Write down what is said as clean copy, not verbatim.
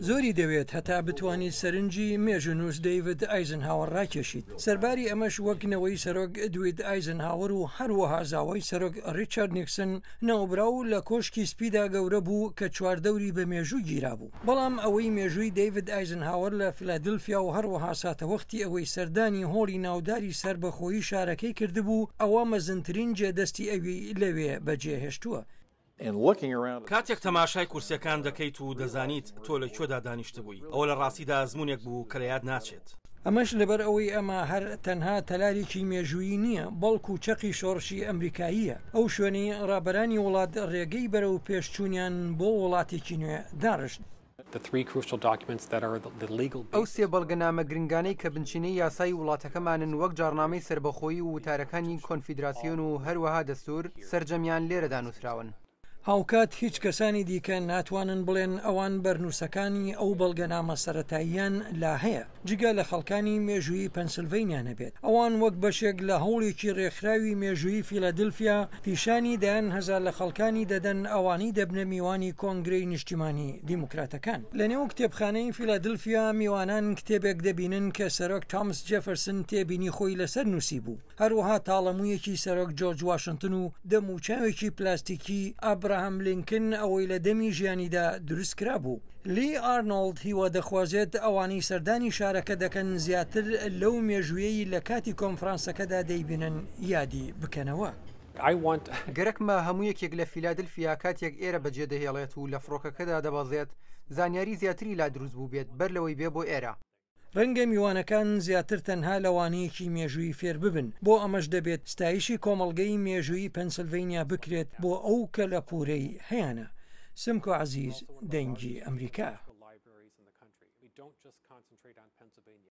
زۆری دەوێت هەتا بتوانیت سەرنجی مێژونوس دەیڤد ئایزنهاوەر ڕاکێشیت. سەرباری ئەمەش وەکنەوەی سەرۆک دوید ئایزنهاوەر و هەروەها زاوای سەرۆک ریچارد نیکسن ناوبراو لە کۆشکی سپیدا گەورە بوو کە چواردەوری بە مێژووی گیرا بوو. بەڵام ئەوەی مێژووی دەیڤد ئایزنهاوەر لە فیلادلفیا و هەروەها ساتەوەختی ئەوەی سەردانی هۆڵی ناوداری سربەخۆیی شارەکەی کردبوو ئەوە مەزنترین جێدەستی ئەوی لەوێ بەجێهێشتووە. کاتێک تەماشای کورسیەکان دەکەیت و دەزانیت تۆ لە کوێدا دانیشتە بووی ئەوە لە ڕاستیدا ئەزمونێک بوو کە لە یاد ناچێت. ئەمەش لەبەر ئەوەی ئەمە هەر تەنها تەلارێکی مێژووی نییە بەڵکو چەقی شۆڕشی ئەمریکاییە. ئەو شوێنەی ڕابەرانی وڵات ڕێگەی بەرە و پێشچوونیان بۆ وڵاتێکی نوێ داڕشت. ئەو سێ بەڵگەنامە گرنگانەی کە بنچینەی یاسای وڵاتەکەمانن وەک جارنامەی سربەخۆیی و وتارەکانی کۆنفیدراسیۆن و هەروەها دەستور سەرجەمیان لێرەدا نووسراون. هاوکات هیچ کەسانی دیکە ناتوانن بڵێن ئەوان بەرنووسەکانی ئەو بەڵگەنامە سەرەتاییان لا هەیە جگە لە خەڵکانی مێژووی پەنسیلڤینیا نەبێت. ئەوان وەک بەشێک لە هەوڵێکی ڕێکخراوی مێژووی فیلادلفیا پیشانی دایان هەزار لە خەڵکانی دەدەن ئەوانی دەبنە میوانی کۆنگرەی نیشتیمانی دیموکراتەکان. لە نێو کتێبخانەی فیلادلفیا میوانان کتێبێک دەبینن کە سەرۆک تامس جێفەرسن تێبینی خۆی لەسەر نووسی بوو. هەروەها تاڵەموویەکی سەرۆک جۆرج واشنتن و دەموچاوێکی پلاستیکی ئابراهام لینکن ئەوەی لە دەمی ژیانیدا دروستکرا بوو. لی ئارنۆڵد هیوە دەخوازێت ئەوانی سەردانی شارەکە دەکەن زیاتر لەو مێژوویەی لە کاتی کۆنفرانسەکەدا دەیبینن یادی بکەنەوە. گەرەکمە هەموو یەکێک لە فیلادلفیا کاتێک ئێرە بەجێ دەهێڵێت و لە فڕۆکەکەدا دەبەزێت زانیاری زیاتری لا دروست بوو بێت بەر لەوەی بێ بۆ ئێرە. ڕەنگە میوانەکان زیاتر تەنها لەوانەیەکی مێژووی فێر ببن بۆ ئەمەش دەبێت ستایشی کۆمەڵگەی مێژووی پەنسیلڤینیا بکرێت بۆ ئەو کە لە پورەی هەیەە. سمکۆ عەزیز، دەنگی ئەمریکا.